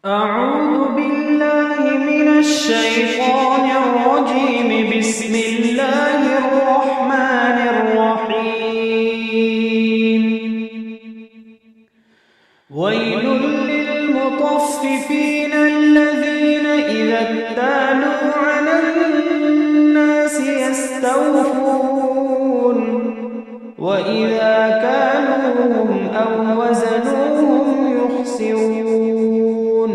أعوذ بالله من الشيطان الرجيم. بسم الله الرحمن الرحيم. ويل للمطففين الذين إذا اكتالوا على الناس يستوفون وإذا كالوهم أو وزنوهم يخسرون.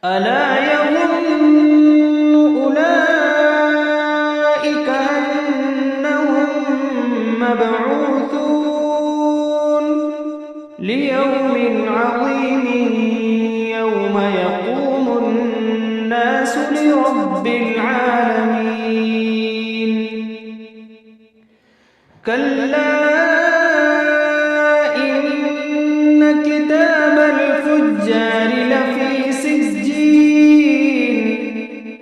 ألا يظن أولئك أنهم مبعوثون ليوم عظيم يوم يقوم الناس لرب العالمين. كلا إن كتاب الفجار لفي سجين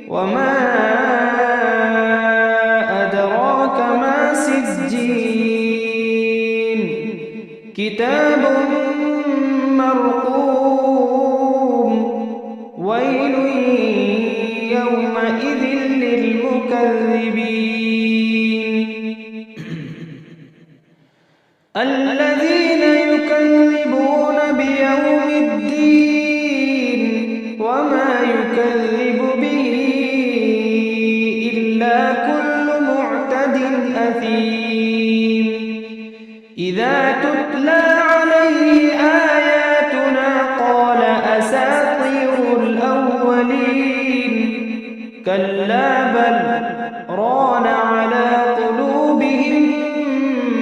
وما أدراك ما سجين كتاب مرقوم ويل يومئذ للمكذبين الذين يكذبون بيوم الدين وما يكذب به إلا كل معتد أثيم. إذا تتلى عليه آياتنا قال أساطير الأولين. كلا بل ران على قلوبهم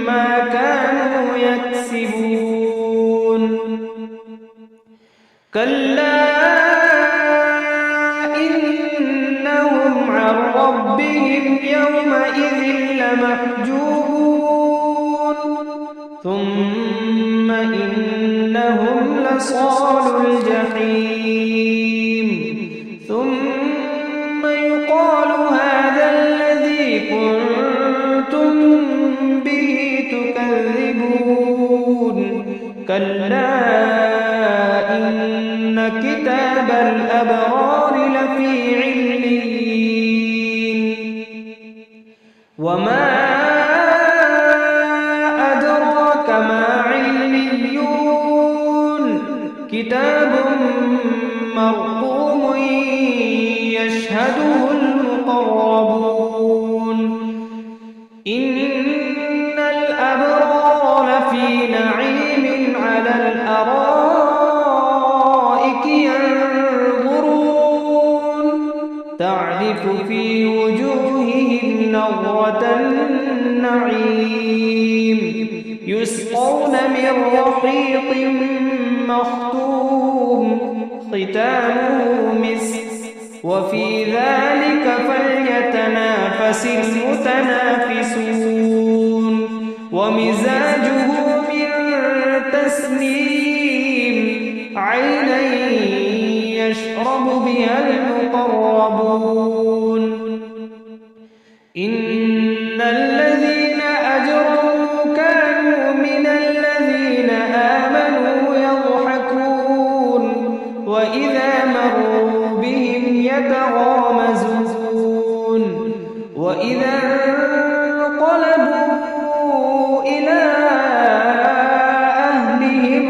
ما كانوا يكسبون. كلا إنهم عن ربهم يومئذ لمحجوبون ثم إنهم لصال الجحيم. ثم يقال هذا الذي كنتم به تكذبون. كلا إن كتاب الأبرار لفي عليين. وما أدراك ما عليون. كتاب مرقوم يشهده المقربون. إن الأبرار لفي نعيم على الأرائك ينظرون تعرف في وجوههم نضرة النعيم. يسقون من رحيق مختوم ختامه مسك وفي ذلك فليتنافس المتنافسون. ومزاجه من تسنيم عينا يشرب بها المقربون. إن الذين أجرموا كانوا من الذين آمنوا يضحكون وإذا مروا بهم يتغامزون وإذا انقلبوا إلى أهلهم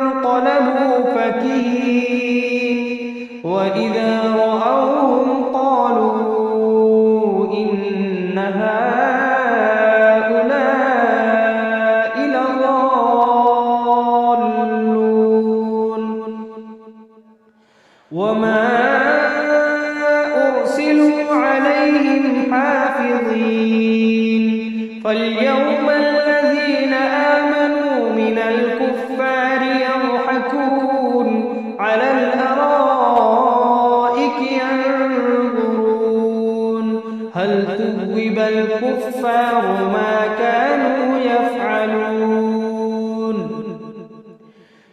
انقلبوا فكهين وإذا رأوهم قالوا إن هؤلاء لضالون. وما أرسلوا عليهم حافظين. فاليوم الذين آمنوا من الكفار يضحكون على الأرائك ينظرون هل ثوب الكفار ما كانوا يفعلون.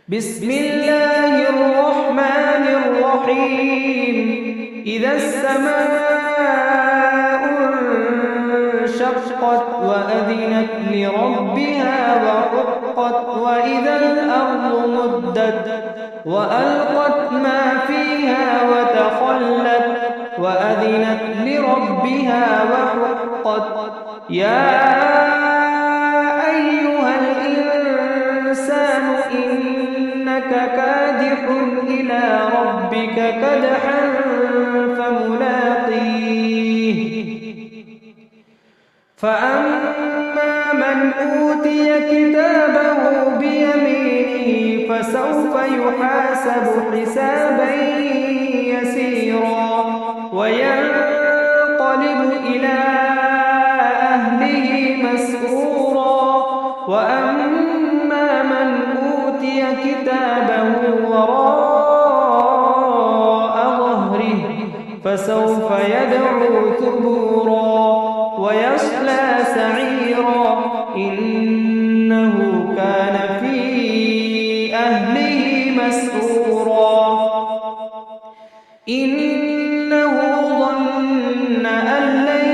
بسم الله الرحمن الرحيم. إذا السماء انشقت وأذنت لربها وحقت وإذا الأرض مدت وألقت ما فيها وتخلت وأذنت لربها وحقت يا أيها الإنسان إنك كادح إلى ربك كدحا فملاقيه فأما من أوتي كتابه بيمينه فسوف يحاسب حسابا يسيرا وينقلب إلى أهله مسرورا وأما من أوتي كتابه وراء ظهره فسوف يدعو ثبورا ويصلى سعيرا إنه كان في أهله مسرورا إنه ظن أن لن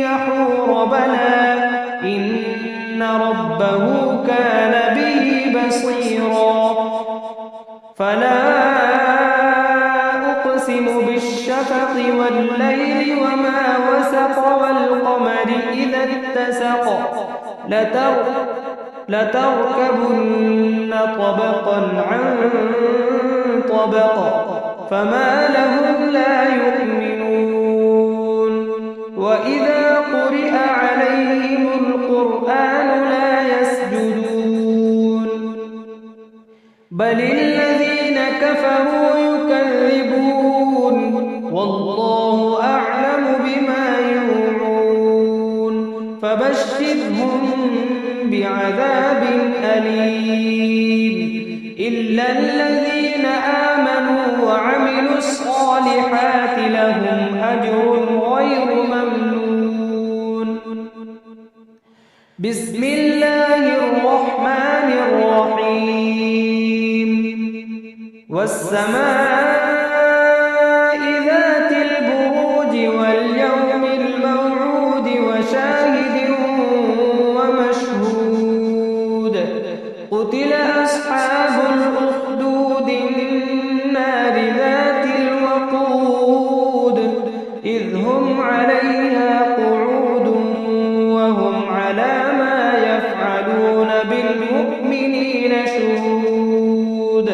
يحور بلى إن ربه كان به بصيرا فلا أقسم بالشفق والليل وما وسق والقمر إذا اتسق لتركبن طبقا عن طبق فما لهم لا يؤمنون وإذا قرئ عليهم القرآن لا يسجدون بل الذين كفروا يكذبون والله أعلم بما يوعون فبشرهم بعذاب أليم إلا الذين آمنوا وعملوا الصالحات لهم أجر غير ممنون بسم الله الرحمن الرحيم والسماء ذات البروج واليوم الموعود وشاهد ومشهود قتل أصحاب الأخدود النار ذات الوقود إذ هم عليها قعود وهم على ما يفعلون بالمؤمنين شهود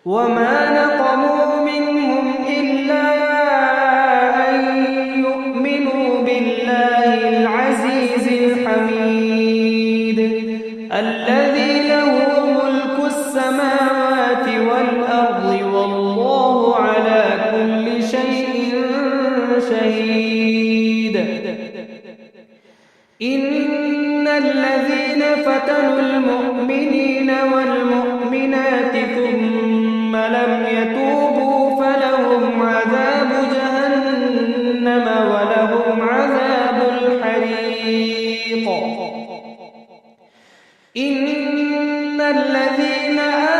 وما نقموا منهم إلا أن يؤمنوا بالله العزيز الحميد الذي له ملك السماوات والأرض والله على كل شيء شهيد إن الذين فتنوا المؤمنين والمؤمنات ثم لم يتوبوا فلهم عذاب جهنم ولهم عذاب الحريق إن الذين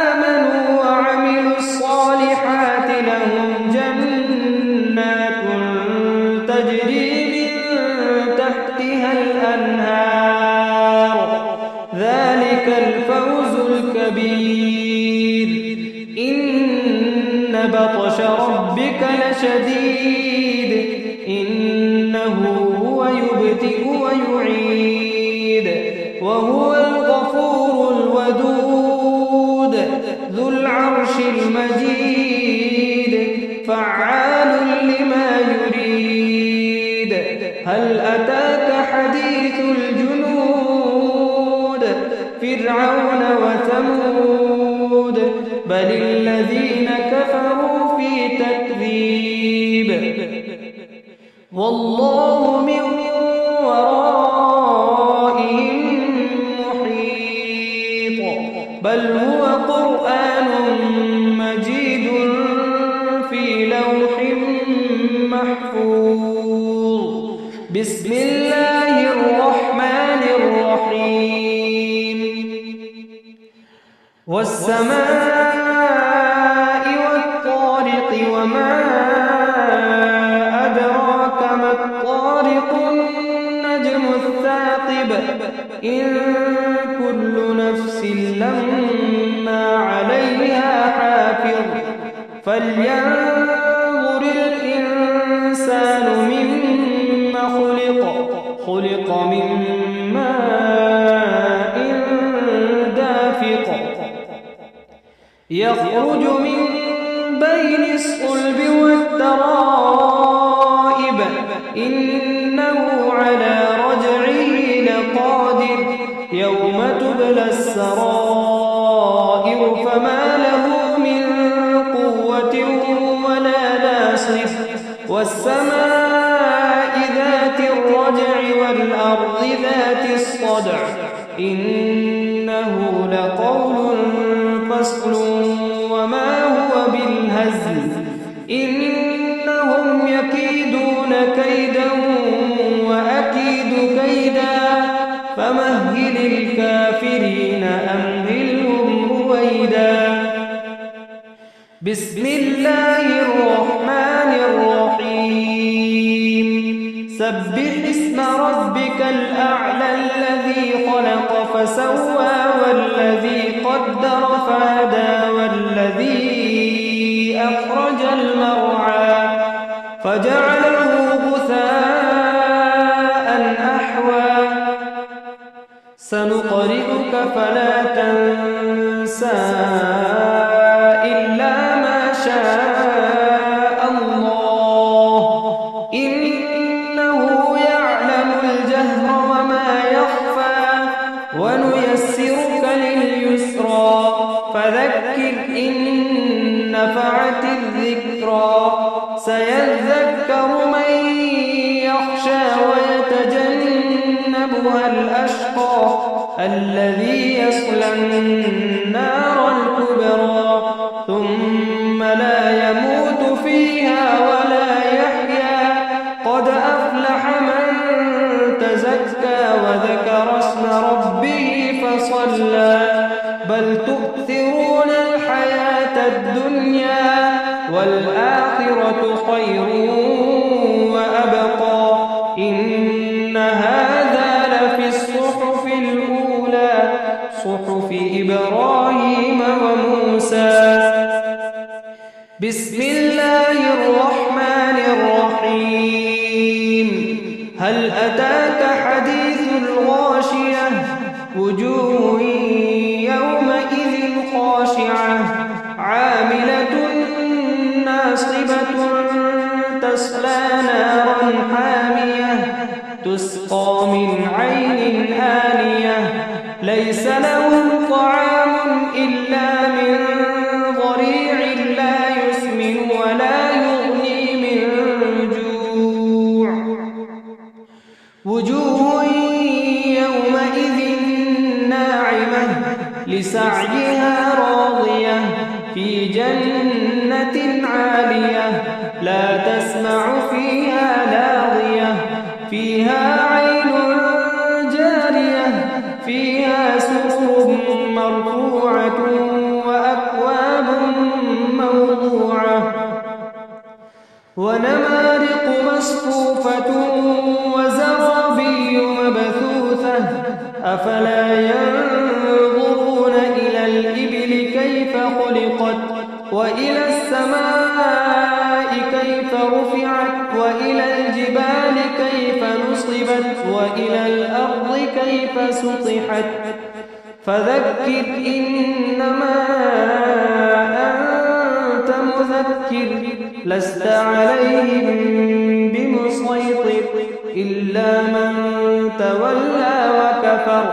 آمنوا وعملوا الصالحات لهم جنات تجري من تحتها الأنهار ذلك الفوز الكبير إن بطش ربك لشديد إنه هو يبدئ ويعيد وهو الغفور الودود ذو العرش المجيد فعال لما يريد هل أتاك حديث الجنود فرعون وثمود بل الذين كفروا في تكذيب والله من ورائهم محيط بل هو قرآن مجيد في لوح محفوظ بسم الله الرحمن الرحيم والسماء والطارق وما أدراك ما الطارق فلينظر الإنسان مما خلق خلق من ماء دافق يخرج من بين الصلب والترائب إنه على رجعه لقادر يوم تبلى السرائر فما له من قوة ولا ناصر والسماء ذات الرجع والأرض ذات الصدع إنه لقول فصل وما هو بالهزل إنهم يكيدون كيدا وأكيد كيدا فمهل الكافرين أمهلهم رويدا بسم الله الرحمن الرحيم سبح اسم ربك الأعلى الذي خلق فسوى والذي قدر فهدى والذي أخرج المرعى فجعله غثاء أحوى سنقرئك فلا تنسى إلا ما شاء الله إنه يعلم الجهر وما يخفى ونيسرك لليسرى فذكر إن نفعت الذكرى سيذكر من يخشى ويتجنبها الأشقى الذي يصلى النار الكبرى ثم لا يموت فيها ولا يحيا قد أفلح من تزكى وذكر اسم ربه فصلى بل تؤثرون الحياة الدنيا والآخرة خير وأبقى إن هذا لفي الصحف الأولى صحف إبراهيم وموسى بسم الله الرحمن الرحيم هل أتاك حديث الغاشية وجوه يومئذ خاشعة عاملة ناصبة تصلى نارا حامية تسقى من عين آنية ليس لهم طعام إلا من ضريع لا يسمن ولا يغني من جوع وجوه يومئذ ناعمة لسعيها راضية في جنة عالية لا تسمع فيها لاغية فيها عين جارية فيها سرر مرفوعة وأكواب موضوعة ونمارق مصفوفة وزرابي مبثوثة أفلا ينظرون إلى الإبل كيف خلقت وإلى السماء كيف رفعت وإلى الجبال كيف نصبت وإلى الأرض كيف سطحت فذكر إنما أنت مذكر لست عليهم بمسيطر إلا من تولى وكفر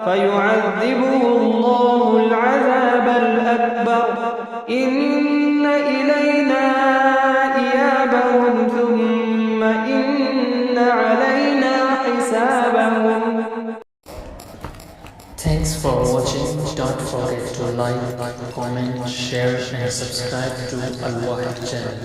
فيعذبه الله العذاب الأكبر إن إلينا إيابهم ثم إن علينا حسابهم. Thanks for watching. Don't forget to like, comment, share and subscribe to Al Wahid channel.